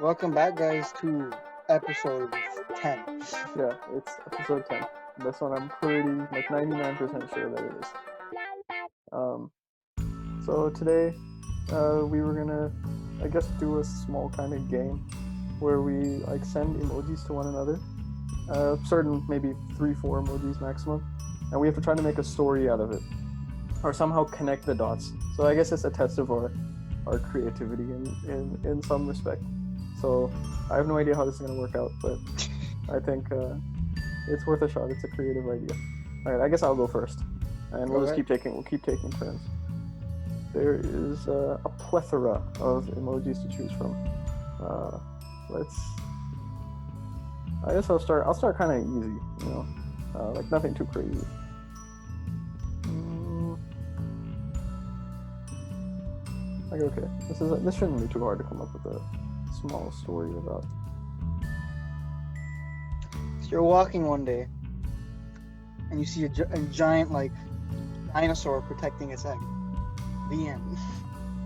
Welcome back, guys, to episode 10. Yeah, it's episode 10. This one I'm pretty, like 99% sure that it is. Um, so today, we were gonna, I guess, do a small kind of game where we like send emojis to one another. Certain maybe 3, 4 emojis maximum, and we have to try to make a story out of it, or somehow connect the dots. So I guess it's a test of our creativity in some respect. So I have no idea how this is gonna work out, but I think it's worth a shot. It's a creative idea. All right, I guess I'll go first, and we'll just keep taking turns. There is a plethora of emojis to choose from. Let's. I guess I'll start. I'll start kind of easy, like nothing too crazy. Like okay, this shouldn't be too hard to come up with a small story about. So you're walking one day, and you see a giant, like, dinosaur protecting its egg. The end.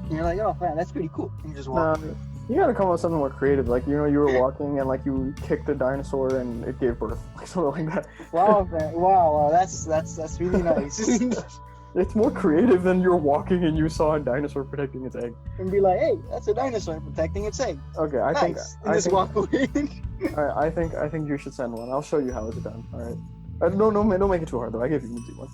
And you're like, oh, man, that's pretty cool. And you just walk. Nah, you gotta come up with something more creative. Like, you were walking and like you kicked a dinosaur and it gave birth, like something like that. Wow, man. Wow, that's really nice. It's more creative than you're walking and you saw a dinosaur protecting its egg. And be like, hey, that's a dinosaur protecting its egg. Okay, I think. And just walk away. All right, I think you should send one. I'll show you how it's done. All right. No, don't make it too hard though. I give you an easy one.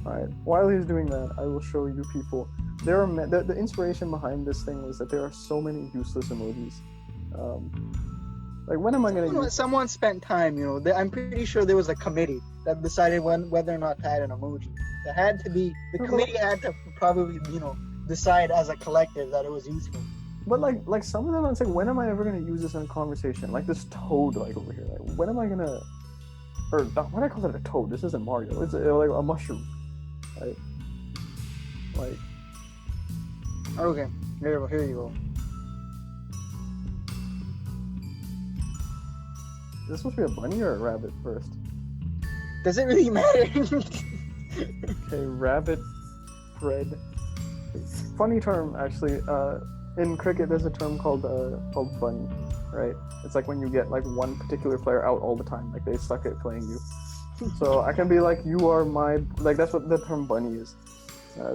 Alright, while he's doing that, I will show you people. There are the inspiration behind this thing was that there are so many useless emojis. Like, when am I going to use... Someone spent time, I'm pretty sure there was a committee that decided whether or not to add an emoji. There had to be... The committee had to probably, decide as a collective that it was useful. But, like some of them, I was like, when am I ever going to use this in a conversation? Like, this toad, like, over here. Like, when am I going to... Or, why do I call it a toad? This isn't Mario. It's like a mushroom. Right? Like... Okay, here you go. Is this supposed to be a bunny or a rabbit first? Does it really matter? Okay, rabbit, bread. Funny term, actually. In cricket, there's a term called bunny, right? It's like when you get like one particular player out all the time, like they suck at playing you. So I can be like, you are my, like that's what the term bunny is.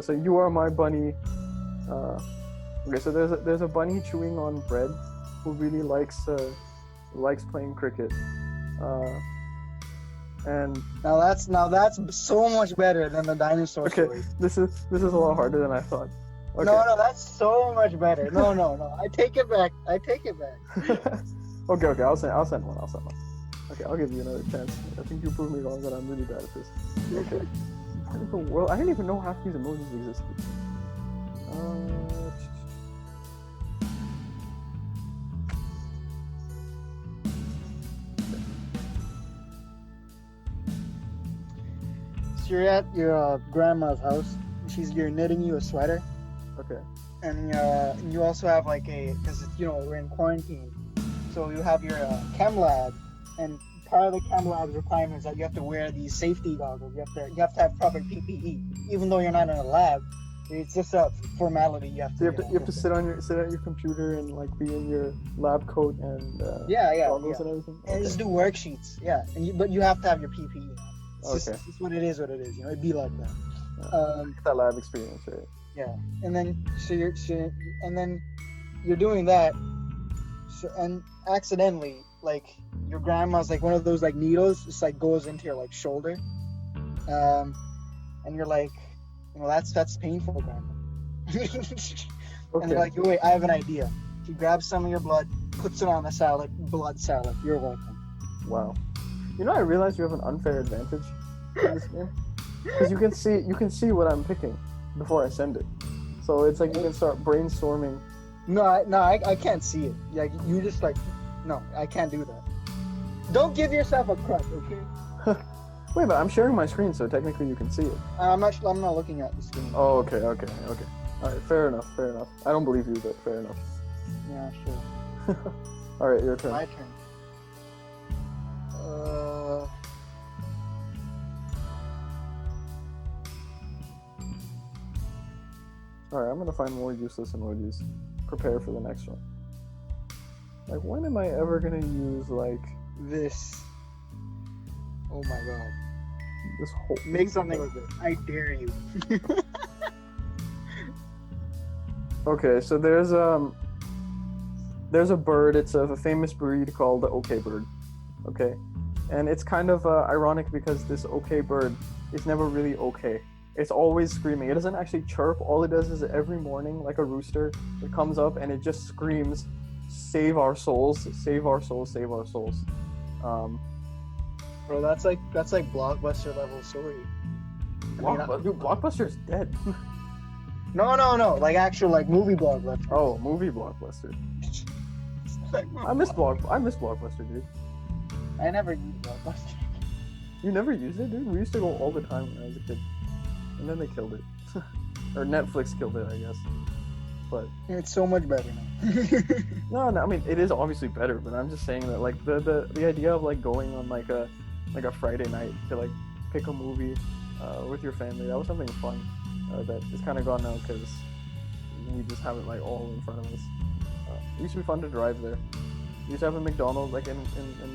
So you are my bunny. Okay, so there's a bunny chewing on bread who really likes playing cricket. And now that's so much better than the dinosaur story. This is a lot harder than I thought. Okay. No, that's so much better. No. I take it back. Okay. I'll send one. Okay, I'll give you another chance. I think you proved me wrong, but I'm really bad at this. Okay. What in the world? I didn't even know half these emojis existed. So you're at your grandma's house. You're knitting you a sweater. Okay. And you also have like because we're in quarantine, so you have your chem lab, and part of the chem lab's requirements that you have to wear these safety goggles. You have to have proper PPE, even though you're not in a lab. It's just a formality. You have to sit at your computer and like be in your lab coat and goggles and everything. Okay. And just do worksheets. Yeah, but you have to have your PPE. It's what it is. It'd be like that. Get that lab experience, right? Yeah, and then you're doing that, and accidentally, like, your grandma's like one of those like needles just like goes into your like shoulder, and you're like, that's painful, grandma. And they're like, wait, I have an idea. She grabs some of your blood, puts it on the salad, blood salad. You're welcome. Wow. I realize you have an unfair advantage in this game because you can see what I'm picking before I send it, so it's like you can start brainstorming. No, I can't see it. Like, you just like, no, I can't do that. Don't give yourself a crush, okay? Wait, but I'm sharing my screen, so technically you can see it. I'm not looking at the screen. Oh, okay. All right, fair enough. I don't believe you, but fair enough. Yeah, sure. All right, your turn. My turn. Alright, I'm gonna find more useless emojis. Prepare for the next one. Like, when am I ever gonna use, like, This. Oh my god. this whole... Make something with this. I dare you. Okay, so there's a bird. It's a famous breed called the OK bird. Okay, and it's kind of ironic because this OK bird is never really okay. It's always screaming. It doesn't actually chirp. All it does is every morning, like a rooster, it comes up and it just screams, "Save our souls! Save our souls! Save our souls!" Bro, that's like blockbuster level story. Dude, Blockbuster's dead. No. Like actual like movie blockbuster. Oh, movie Blockbuster. I miss Blockbuster, dude. I never used blockbuster. You never used it, dude? We used to go all the time when I was a kid. And then they killed it. Or Netflix killed it, I guess. But It's so much better now. no, I mean it is obviously better, but I'm just saying that like the idea of like going on like a Friday night to like pick a movie with your family, that was something fun that is kind of gone now because we just have it like all in front of us. It used to be fun to drive there. We used to have a McDonald's like in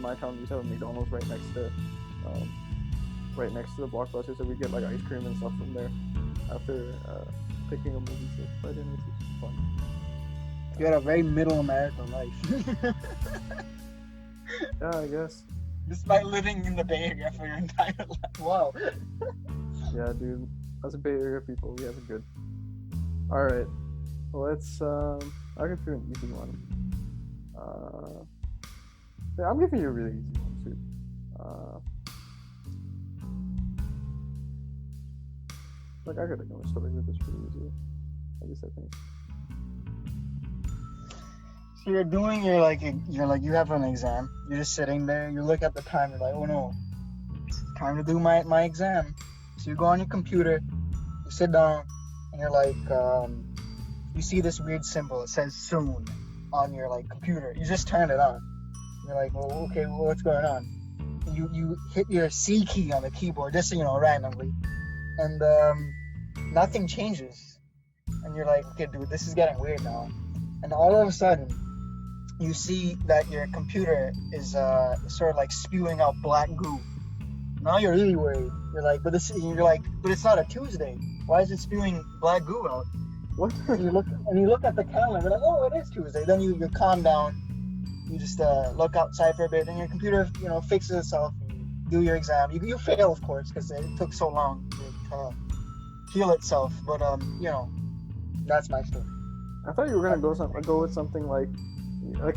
my town. We used to have a McDonald's right next to the Blockbuster, so we get like ice cream and stuff from there after picking a movie. So Friday nights was fun. You had a very middle American life. Yeah, I guess. Despite living in the Bay Area for your entire life. Wow. Yeah, dude. As a Bay Area people, we have it good. Alright. Let's I'll give you an easy one. Yeah, I'm giving you a really easy one too. Like I could think of a story with this pretty easily. At least I think. So you have an exam. You're just sitting there. You look at the time. You're like, oh no, it's time to do my exam. So you go on your computer. You sit down, and you're like, you see this weird symbol. It says soon on your like computer. You just turn it on. You're like, well, okay, well, what's going on? You hit your C key on the keyboard, just randomly, and nothing changes. And you're like, okay, dude, this is getting weird now. And all of a sudden, you see that your computer is sort of like spewing out black goo. Now you're really worried. You're like, but it's not a Tuesday. Why is it spewing black goo out? What? And you look at the calendar. You're like, oh, it is Tuesday. Then you calm down. You just look outside for a bit, and your computer, fixes itself. You do your exam. You fail, of course, because it took so long to heal itself. But that's my story. I thought you were gonna go with something like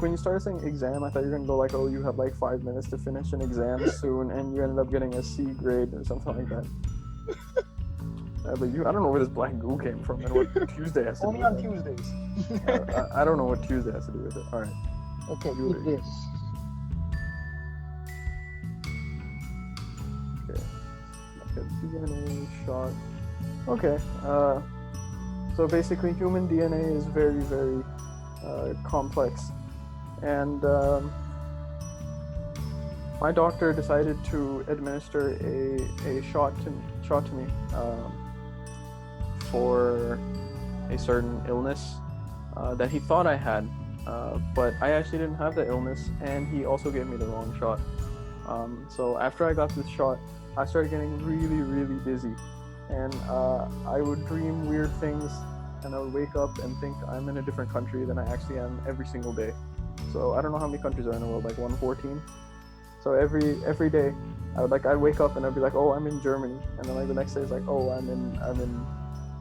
when you started saying exam, I thought you were gonna go like, oh, you have like 5 minutes to finish an exam soon, and you ended up getting a C grade or something like that. But I don't know where this black goo came from and what Tuesday has to do with it. Only on Tuesdays. I don't know what Tuesday has to do with it. All right. Okay, eat this. Okay. Like a DNA shot. Okay. So basically, human DNA is very, very complex, and my doctor decided to administer a shot to me for a certain illness that he thought I had, but I actually didn't have the illness, and he also gave me the wrong shot. So after I got this shot, I started getting really, really dizzy, and I would dream weird things, and I would wake up and think I'm in a different country than I actually am every single day. So I don't know how many countries are in the world, like 114. So every day, I'd wake up and I'd be like, oh, I'm in Germany, and then like the next day it's like, oh, I'm in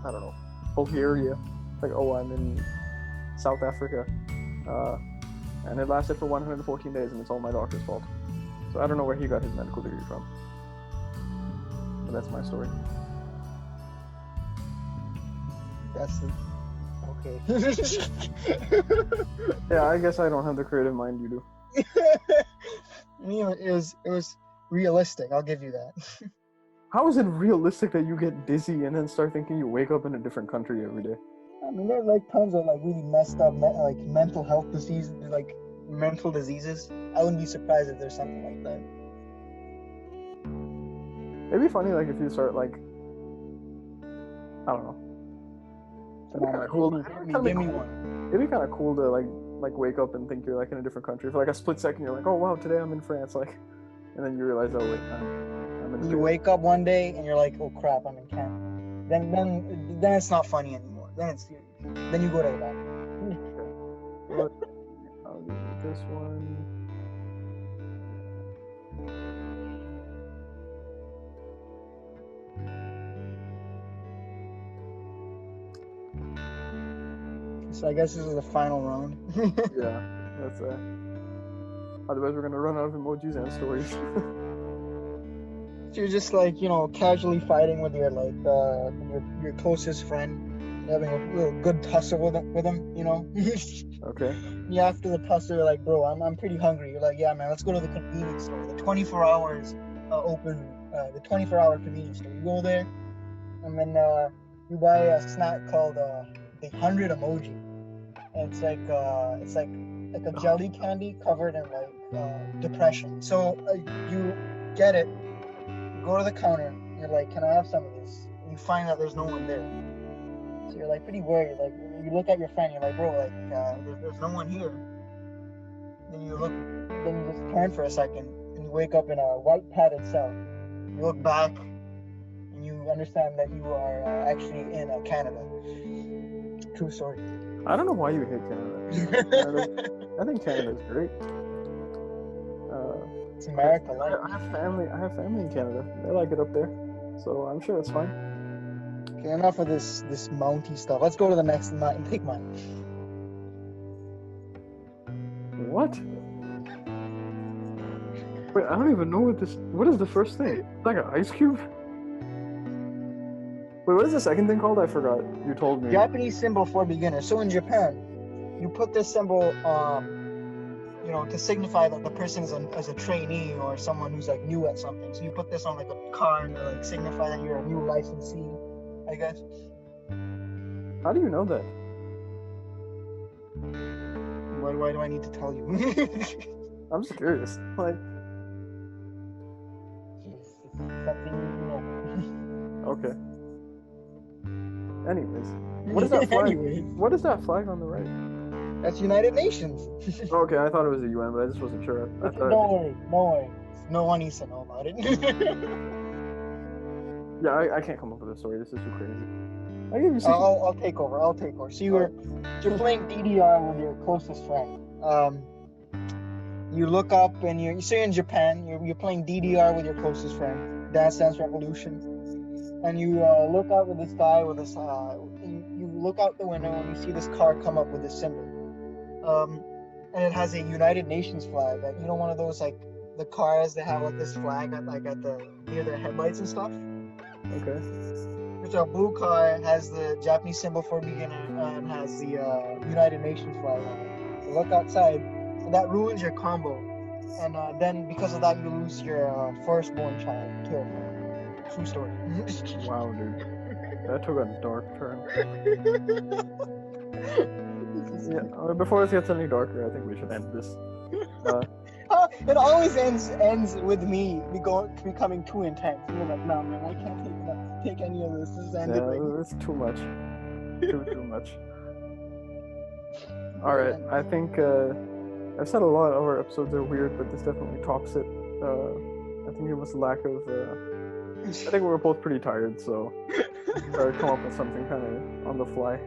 I don't know, Bulgaria, like, oh, I'm in South Africa, and it lasted for 114 days, and it's all my doctor's fault. So I don't know where he got his medical degree from, but that's my story. That's okay. Yeah, I guess I don't have the creative mind you do. It was realistic. I'll give you that. How is it realistic that you get dizzy and then start thinking you wake up in a different country every day? I mean, there's like tons of like really messed up like mental health diseases, like mental diseases. I wouldn't be surprised if there's something like that. It'd be funny, like, if you start, like, I don't know. Come on, Kind man, of cool. give me one. It'd be kind of cool to like wake up and think you're like in a different country for like a split second. You're like, oh wow, today I'm in France, like, and then you realize, oh wait, I'm in You Paris. wake up one day and you're like, oh crap, I'm in Canada. Then it's not funny anymore. Then it's serious. Then you go to the doctor. Well, I'll give you this one. So I guess this is the final round. Yeah, that's otherwise we're gonna run out of emojis and stories. So you're just like, casually fighting with your like your closest friend, having a little good tussle with him. Okay. You after the tussle, you're like, bro, I'm pretty hungry. You're like, yeah, man, let's go to the convenience store. The 24 hours open, the 24-hour convenience store. You go there, and then you buy a snack called the 100 emoji, and it's like a jelly candy covered in like depression. So you get it, you go to the counter, you're like, can I have some of this? And you find that there's no one there. So you're like pretty worried. Like you look at your friend, you're like, bro, like there's no one here. Then you just turn for a second, and you wake up in a white padded cell. You look back, and you understand that you are actually in Canada. True story. I don't know why you hate Canada. I think Canada's great. It's America. I have family. I have family in Canada. They like it up there, so I'm sure it's fine. Okay, enough of this mounty stuff. Let's go to the next mountain. Take mine. What? Wait, I don't even know what this. What is the first thing? It's like an ice cube. Wait, what is the second thing called? I forgot. You told me. Japanese symbol for beginners. So in Japan, you put this symbol, to signify that the person is a trainee or someone who's like new at something. So you put this on like a card to like signify that you're a new licensee, I guess. How do you know that? Why do I need to tell you? I'm just curious. Like, It's something you know. okay. Anyways, what is that flag? Anyways. What is that flag on the right? That's United Nations. Okay, I thought it was the UN, but I just wasn't sure. Don't worry. No one needs to know about it. Yeah, I can't come up with a story. This is too crazy. I give you I'll take over. So you're playing DDR with your closest friend. You look up and you say in Japan, you're playing DDR with your closest friend, Dance Dance Revolution, and you look out with this guy with this. You look out the window and you see this car come up with this symbol, and it has a United Nations flag. One of those like the cars that have like this flag at the near their headlights and stuff. Okay. So a blue car has the Japanese symbol for beginner and has the United Nations flag on it. So look outside, and that ruins your combo. And then because of that, you lose your firstborn child. Killed. True story. Wow, dude. That took a dark turn. Yeah. Before it gets any darker, I think we should end this. It always ends with me becoming too intense. You're like, no, man, I can't take any of this. This is ended. Yeah, it's too much. Too much. All right, I think I've said a lot of our episodes are weird, but this definitely tops it. I think it was lack of. I think we were both pretty tired, so tried to come up with something kind of on the fly,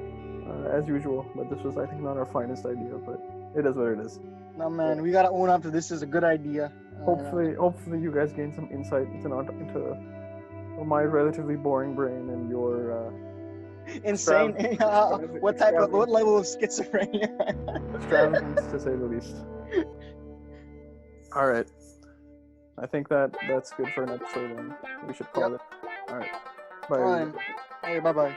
as usual. But this was, I think, not our finest idea, but it is what it is. No, man, we gotta own up to this. Is a good idea. Hopefully, you guys gain some insight into my relatively boring brain and your insane. What level of schizophrenia? extravagance, to say the least. All right, I think that's good for an episode, and we should call it. All right, bye. Fine. Hey, bye.